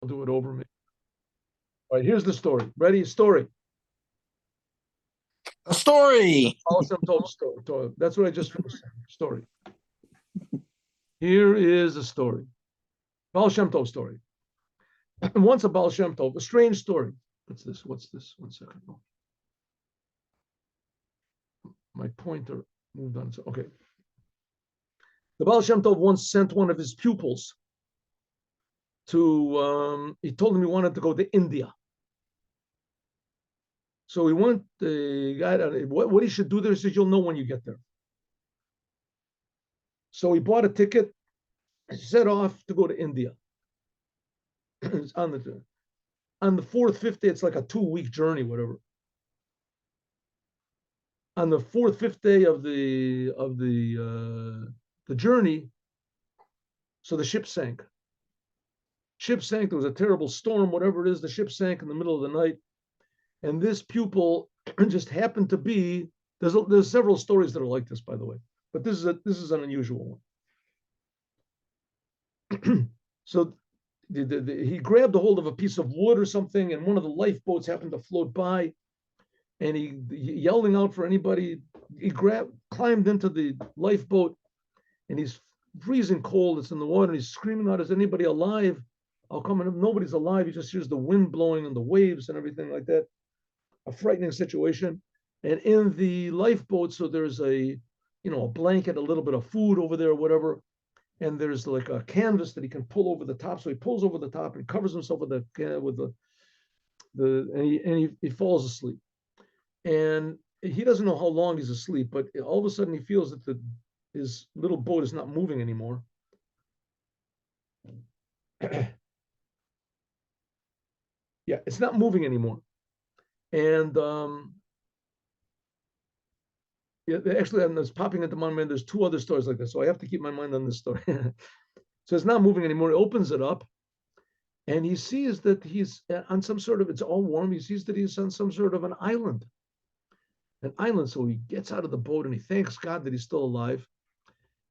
do it over me. All right, here's the story. Ready? Story. A story. Baal Shem Tov story. That's what I just finished saying. Story. Here is a story. Baal Shem Tov story. Once a Baal Shem Tov, a strange story. What's this? What's this? 1 second. Oh. My pointer moved on. Okay. The Baal Shem Tov once sent one of his pupils to, he told him he wanted to go to India. So he went, the guy, what he should do there, he said, you'll know when you get there. So he bought a ticket and set off to go to India. It's on the fourth, fifth day, it's like a 2-week journey, whatever. On the fourth, fifth day of the journey, so the ship sank. Ship sank. There was a terrible storm, whatever it is. The ship sank in the middle of the night, and this pupil just happened to be. There's several stories that are like this, by the way, but this is an unusual one. So he grabbed a hold of a piece of wood or something, and one of the lifeboats happened to float by, and he yelling out for anybody. He climbed into the lifeboat, and he's freezing cold. It's in the water, and he's screaming out, "Is anybody alive? I'll come in." Nobody's alive. He just hears the wind blowing and the waves and everything like that. A frightening situation. And in the lifeboat, so there's a blanket, a little bit of food over there, whatever. And there's like a canvas that he can pull over the top. So he pulls over the top and covers himself with he falls asleep. And he doesn't know how long he's asleep, but all of a sudden he feels that his little boat is not moving anymore. Yeah, it's not moving anymore. And yeah, actually, it's popping into my mind. There's 2 other stories like this, so I have to keep my mind on this story. So it's not moving anymore. He opens it up, and he sees that he's on some sort of, it's all warm. He sees that he's on some sort of an island. So he gets out of the boat and he thanks God that he's still alive.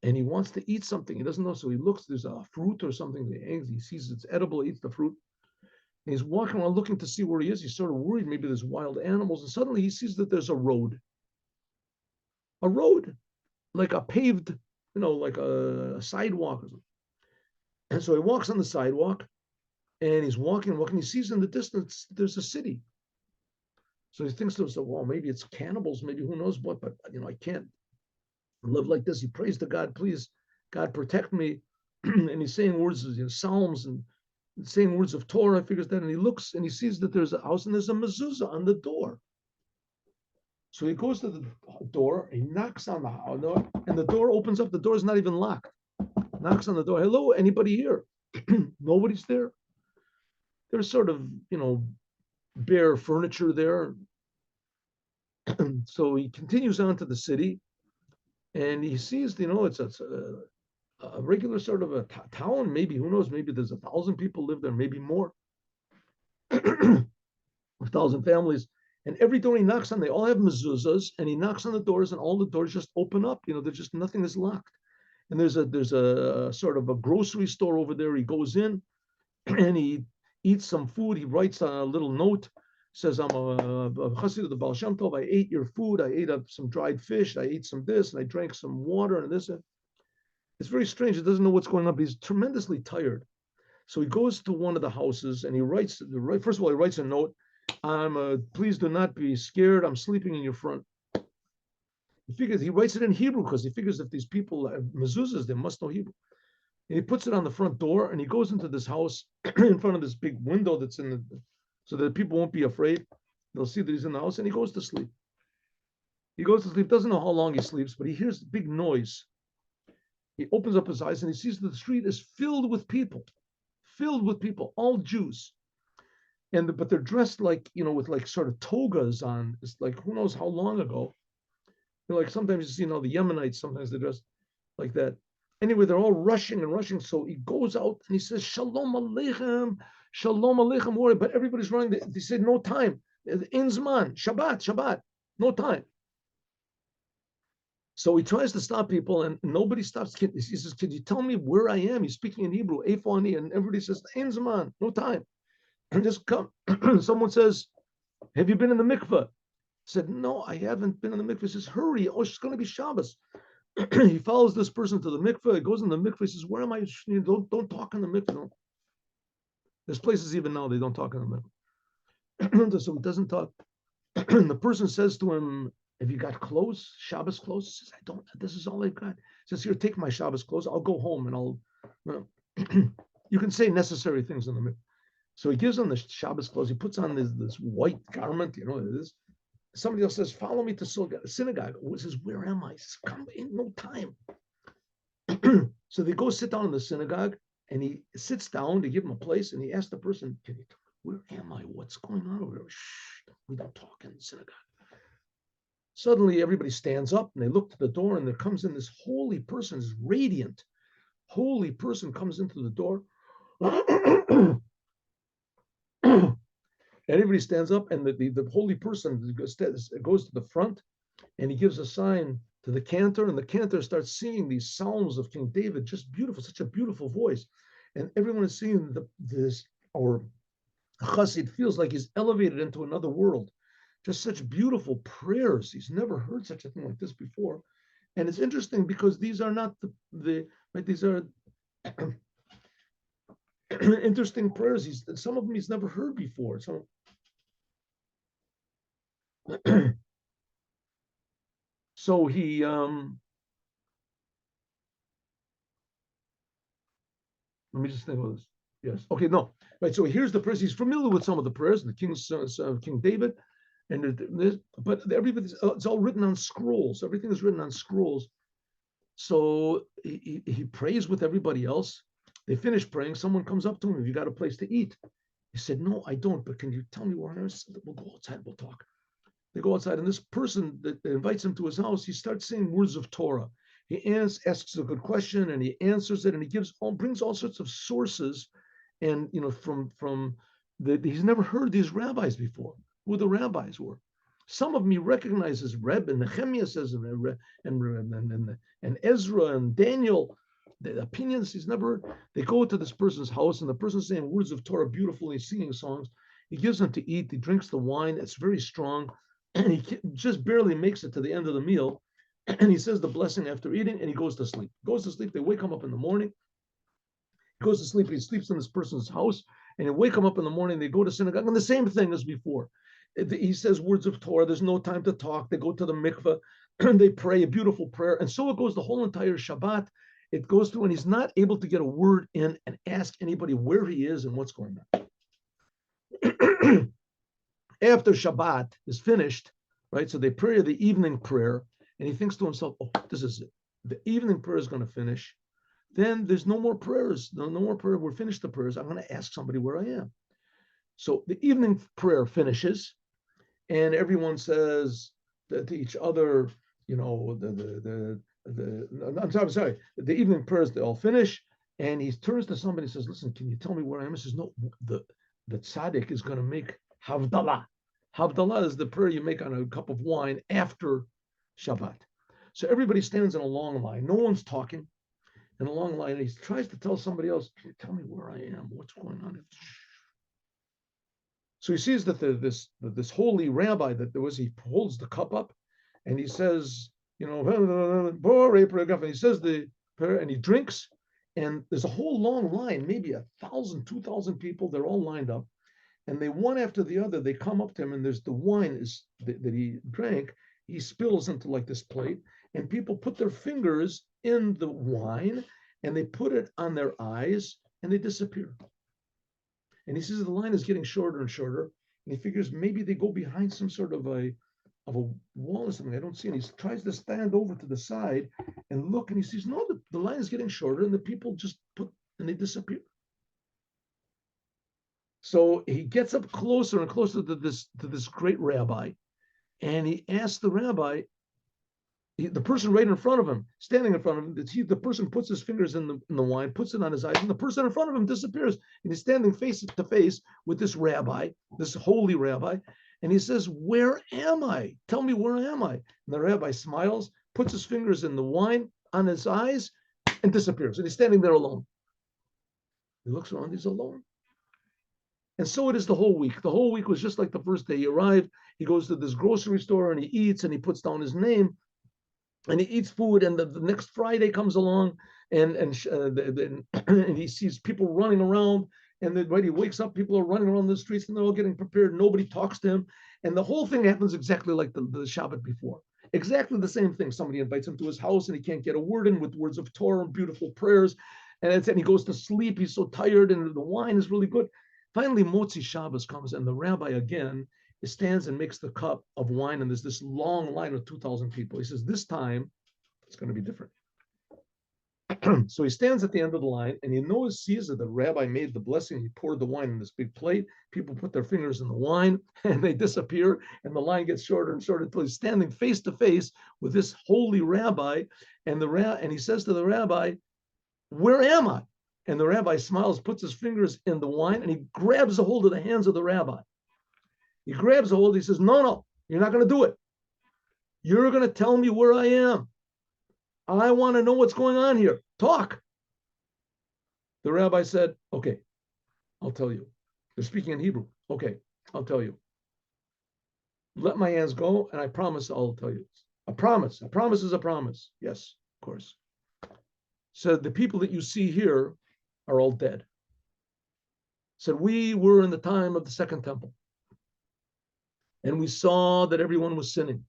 And he wants to eat something. He doesn't know. So he looks, there's a fruit or something. He sees it's edible, he eats the fruit. And he's walking around looking to see where he is. He's sort of worried. Maybe there's wild animals. And suddenly he sees that there's a road. A road, like a paved, like a sidewalk or something. And so he walks on the sidewalk and he's walking. He sees in the distance, there's a city. So he thinks to himself, well, maybe it's cannibals, maybe who knows what, but I can't live like this. He prays to God, please, God, protect me. And he's saying words of Psalms and saying words of Torah, figures that, and he looks and he sees that there's a house and there's a mezuzah on the door. So he goes to the door, he knocks on the door, and the door opens up. The door is not even locked. Knocks on the door. Hello, anybody here? Nobody's there. There's sort of, bare furniture there. So he continues on to the city, and he sees, it's a regular sort of a town. Maybe, who knows? Maybe there's 1,000 people live there, maybe more. 1,000 families. And every door he knocks on, they all have mezuzahs, and he knocks on the doors, and all the doors just open up. There's just nothing is locked. And there's a sort of a grocery store over there. He goes in, and he eats some food. He writes a little note, says, "I'm a Chassidic of the Baal Shem Tov. I ate your food. I ate some dried fish. I ate some this, and I drank some water and this." It's very strange. He doesn't know what's going on, but he's tremendously tired. So he goes to one of the houses, and he writes. First of all, he writes a note. Please do not be scared. I'm sleeping in your front. He writes it in Hebrew because he figures if these people have mezuzahs, they must know Hebrew. And he puts it on the front door, and he goes into this house in front of this big window that's so that people won't be afraid. They'll see that he's in the house, and he goes to sleep. Doesn't know how long he sleeps, but he hears a big noise. He opens up his eyes, and he sees that the street is filled with people, all Jews. But they're dressed like, with like sort of togas on. It's like, who knows how long ago. Like sometimes you see, the Yemenites, sometimes they're dressed like that. Anyway, they're all rushing and rushing. So he goes out and he says, Shalom Aleichem, warrior. But everybody's running. They said, no time. Inzman, Shabbat, no time. So he tries to stop people, and nobody stops. He says, "Can you tell me where I am?" He's speaking in Hebrew, Eifani, and everybody says, "Ein Zaman, no time." And just come. Someone says, "Have you been in the mikveh?" Said, "No, I haven't been in the mikveh." He says, "Hurry! Oh, it's going to be Shabbos." He follows this person to the mikveh. He goes in the mikveh. He says, "Where am I?" Don't talk in the mikveh. No. There's places even now they don't talk in the mikveh. So he doesn't talk. The person says to him, "Have you got clothes? Shabbos clothes?" He says, "I don't. This is all I've got." He says, "Here, take my Shabbos clothes. I'll go home and I'll." You can say necessary things in the mikveh. So he gives him the Shabbos clothes. He puts on this white garment. You know it is. Somebody else says, "Follow me to synagogue." He says, "Where am I?" He says, "Come in, no time." So they go sit down in the synagogue, and he sits down to give him a place, and he asks the person, "Can you tell me, where am I? What's going on over there?" Shh, we don't talk in the synagogue. Suddenly, everybody stands up, and they look to the door, and there comes in this holy person, this radiant, holy person comes into the door. Everybody stands up, and the holy person goes to the front, and he gives a sign to the cantor, and the cantor starts singing these psalms of King David, just beautiful, such a beautiful voice. And everyone is seeing this, or Chassid feels like he's elevated into another world. Just such beautiful prayers. He's never heard such a thing like this before. And it's interesting because these are not right, these are interesting prayers. Some of them he's never heard before. So so he let me just think about this. Yes. Okay, no. Right. So here's the prayers. He's familiar with some of the prayers, the king's King David, and but everybody's it's all written on scrolls. Everything is written on scrolls. So he prays with everybody else. They finish praying. Someone comes up to him. Have you got a place to eat? He said, "No, I don't. But can you tell me where I am?" We'll go outside. We'll talk. They go outside, and this person that invites him to his house, he starts saying words of Torah. He asks a good question, and he answers it, and he brings all sorts of sources, and from he's never heard these rabbis before. Who the rabbis were. Some of them he recognizes Reb, and Nehemiah says, and Ezra and Daniel. The opinions he's never. They go to this person's house, and the person's saying words of Torah beautifully, singing songs. He gives them to eat. He drinks the wine. It's very strong. And he just barely makes it to the end of the meal. And he says the blessing after eating, and he goes to sleep. Goes to sleep. They wake him up in the morning. He goes to sleep. He sleeps in this person's house, and they wake him up in the morning. They go to synagogue, and the same thing as before. He says words of Torah. There's no time to talk. They go to the mikveh, and they pray a beautiful prayer. And so it goes the whole entire Shabbat. It goes through, and he's not able to get a word in and ask anybody where he is and what's going on. After Shabbat is finished, right? So they pray the evening prayer, and he thinks to himself, "Oh, this is it. The evening prayer is going to finish. Then there's no more prayers. No more prayer. We're finished the prayers. I'm going to ask somebody where I am." So the evening prayer finishes, and everyone says to each other, I'm sorry. The evening prayers they all finish, and he turns to somebody and says, "Listen, can you tell me where I am?" He says, "No, the tzaddik is going to make Havdalah." Havdalah is the prayer you make on a cup of wine after Shabbat. So everybody stands in a long line. No one's talking in a long line. And he tries to tell somebody else, "Can you tell me where I am? What's going on?" So he sees that this holy rabbi he holds the cup up, and he says, and he says the prayer, and he drinks, and there's a whole long line, maybe 1,000, 2,000 people. They're all lined up, and they one after the other, they come up to him, and there's the wine that he drank. He spills into like this plate, and people put their fingers in the wine, and they put it on their eyes, and they disappear. And he says the line is getting shorter and shorter, and he figures maybe they go behind some sort of a wall or something. I don't see. And he tries to stand over to the side and look, and he sees no, the line is getting shorter, and the people just and they disappear. So he gets up closer and closer to this great rabbi, and he asks the rabbi, the person right in front of him, standing in front of him, the person puts his fingers in the wine, puts it on his eyes, and the person in front of him disappears. And he's standing face to face with this rabbi, this holy rabbi, and he says, "Where am I? Tell me, where am I?" And the rabbi smiles, puts his fingers in the wine on his eyes, and disappears. And he's standing there alone. He looks around, he's alone. And so it is the whole week. The whole week was just like the first day he arrived. He goes to this grocery store and he eats and he puts down his name and he eats food. And the next Friday comes along and he sees people running around. And then when he wakes up, people are running around the streets and they're all getting prepared. Nobody talks to him. And the whole thing happens exactly like the Shabbat before. Exactly the same thing. Somebody invites him to his house and he can't get a word in with words of Torah and beautiful prayers. And he goes to sleep. He's so tired and the wine is really good. Finally, Motzi Shabbos comes and the rabbi again stands and makes the cup of wine. And there's this long line of 2,000 people. He says, this time it's going to be different. So he stands at the end of the line and he sees that the rabbi made the blessing. He poured the wine in this big plate. People put their fingers in the wine and they disappear. And the line gets shorter and shorter until he's standing face to face with this holy rabbi. And he says to the rabbi, where am I? And the rabbi smiles, puts his fingers in the wine, and he grabs a hold of the hands of the rabbi. He grabs a hold, he says, no, you're not going to do it. You're going to tell me where I am. I want to know what's going on here. Talk. The rabbi said, okay, I'll tell you. They're speaking in Hebrew. Okay, I'll tell you. Let my hands go, and I promise I'll tell you. A promise. A promise is a promise. Yes, of course. So the people that you see here are all dead. Said, we were in the time of the Second Temple. And we saw that everyone was sinning.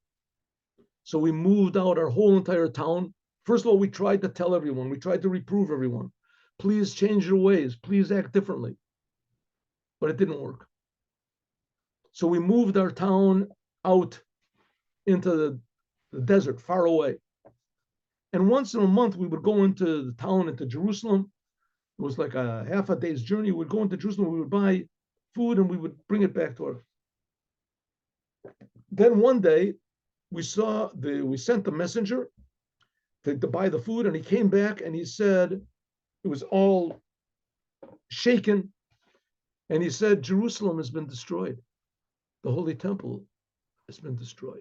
So we moved out our whole entire town. First of all, we tried to tell everyone. We tried to reprove everyone. Please change your ways. Please act differently. But it didn't work. So we moved our town out into the desert, far away. And once in a month, we would go into the town, into Jerusalem. It was like a half a day's journey. We'd go into Jerusalem, we would buy food, and we would bring it back to our. Then one day, we sent the messenger to buy the food, and he came back and he said, it was all shaken, and he said, Jerusalem has been destroyed. The Holy Temple has been destroyed.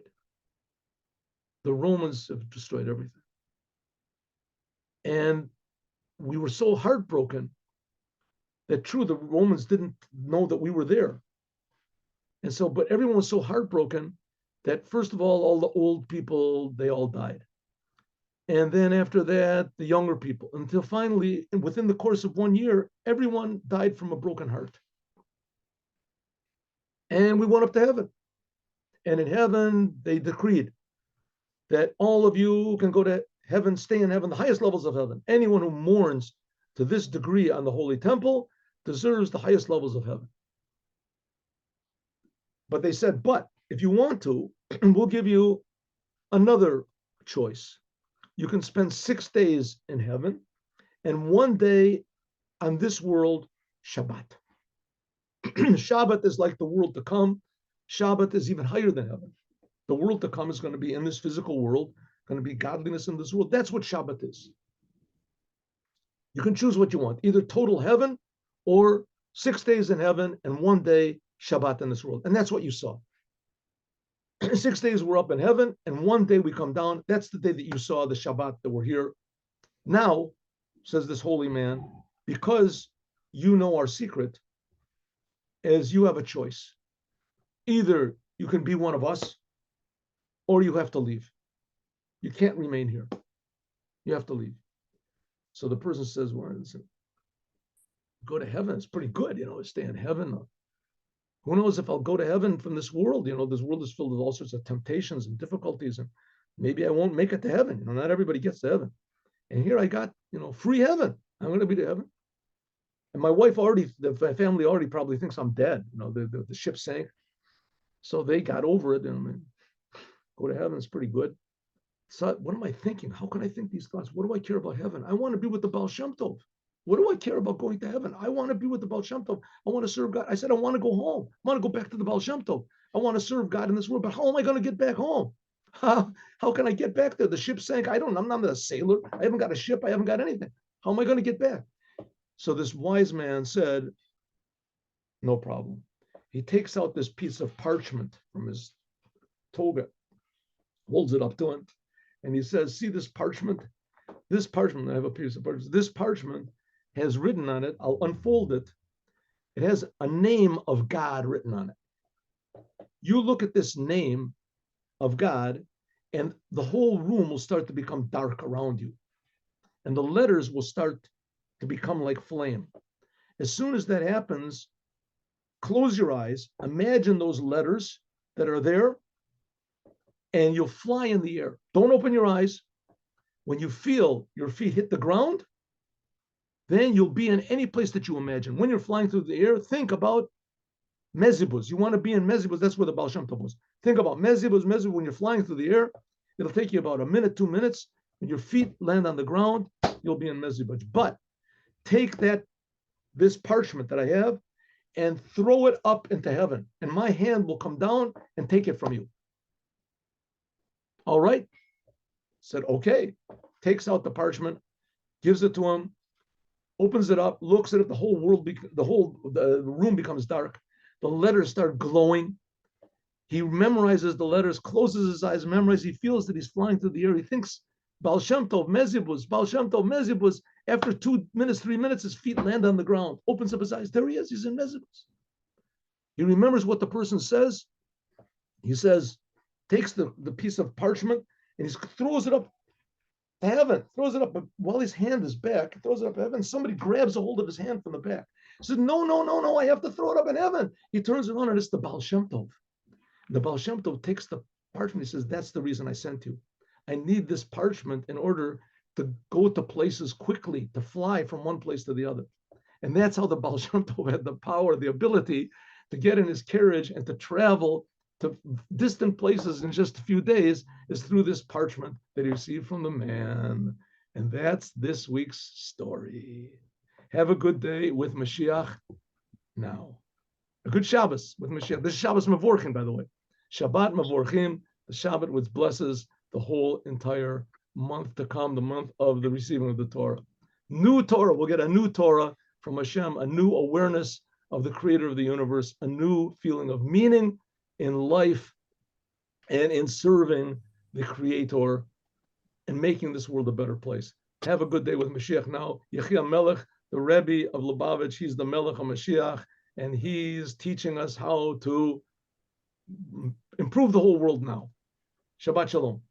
The Romans have destroyed everything. And we were so heartbroken that true, the Romans didn't know that we were there. And so, but everyone was so heartbroken that first of all the old people, they all died. And then after that, the younger people, until finally, within the course of 1 year, everyone died from a broken heart. And we went up to heaven. And in heaven, they decreed that all of you can go to heaven, stay in heaven, the highest levels of heaven. Anyone who mourns to this degree on the Holy Temple deserves the highest levels of heaven. But they said, but if you want to, we'll give you another choice. You can spend 6 days in heaven and 1 day on this world, Shabbat. Shabbat is like the world to come. Shabbat is even higher than heaven. The world to come is going to be in this physical world, going to be godliness in this world. That's what Shabbat is. You can choose what you want, either total heaven or 6 days in heaven and 1 day Shabbat in this world. And that's what you saw. 6 days we're up in heaven and 1 day we come down. That's the day that you saw the Shabbat that we're here. Now, says this holy man, because you know our secret, is you have a choice. Either you can be one of us or you have to leave. You can't remain here. You have to leave. So the person says, well, listen, go to heaven. It's pretty good, stay in heaven. Who knows if I'll go to heaven from this world? This world is filled with all sorts of temptations and difficulties, and maybe I won't make it to heaven. Not everybody gets to heaven. And here I got, free heaven. I'm going to be to heaven. And my wife the family already probably thinks I'm dead. The ship sank. So they got over it and go to heaven. It's pretty good. So what am I thinking? How can I think these thoughts? What do I care about heaven? I want to be with the Baal Shem Tov. What do I care about going to heaven? I want to be with the Baal Shem Tov. I want to serve God. I said, I want to go home. I want to go back to the Baal Shem Tov. I want to serve God in this world, but how am I going to get back home? How can I get back there? The ship sank. I'm not a sailor. I haven't got a ship. I haven't got anything. How am I going to get back? So this wise man said, no problem. He takes out this piece of parchment from his toga, holds it up to him, and he says, see this parchment? This parchment, I have a piece of parchment. This parchment has written on it, I'll unfold it. It has a name of God written on it. You look at this name of God, and the whole room will start to become dark around you. And the letters will start to become like flame. As soon as that happens, close your eyes, imagine those letters that are there, and you'll fly in the air. Don't open your eyes. When you feel your feet hit the ground, then you'll be in any place that you imagine. When you're flying through the air, think about Mezibus. You want to be in Mezibus, that's where the Baal Shem Tov was. Think about Mezibus, when you're flying through the air, it'll take you about a minute, 2 minutes. When your feet land on the ground, you'll be in Mezibus. But take this parchment that I have and throw it up into heaven, and my hand will come down and take it from you. All right? Said, okay. Takes out the parchment, gives it to him, opens it up, looks at it, the whole room becomes dark. The letters start glowing. He memorizes the letters, closes his eyes, memorizes. He feels that he's flying through the air. He thinks, Baal Shem Tov, Mezibus, Baal Shem Tov, Mezibus. After 2 minutes, 3 minutes, his feet land on the ground. Opens up his eyes. There he is. He's in Mezibus. He remembers what the person says. He says, takes the piece of parchment and he throws it up to heaven, throws it up. But while his hand is back, throws it up to heaven. Somebody grabs a hold of his hand from the back. He says, no, I have to throw it up in heaven. He turns around and it's the Baal Shem Tov. The Baal Shem Tov takes the parchment. He says, that's the reason I sent you. I need this parchment in order to go to places quickly, to fly from one place to the other. And that's how the Baal Shem Tov had the power, the ability to get in his carriage and to travel to distant places in just a few days, is through this parchment that he received from the man. And that's this week's story. Have a good day with Mashiach now. A good Shabbos with Mashiach. This is Shabbos Mevorchim, by the way. Shabbat Mevorchim, the Shabbat which blesses the whole entire month to come, the month of the receiving of the Torah. New Torah, we'll get a new Torah from Hashem, a new awareness of the creator of the universe, a new feeling of meaning in life and in serving the creator and making this world a better place. Have a good day with Mashiach now. Yechia Melech, the Rebbe of Lubavitch, he's the Melech of Mashiach, and he's teaching us how to improve the whole world now. Shabbat Shalom.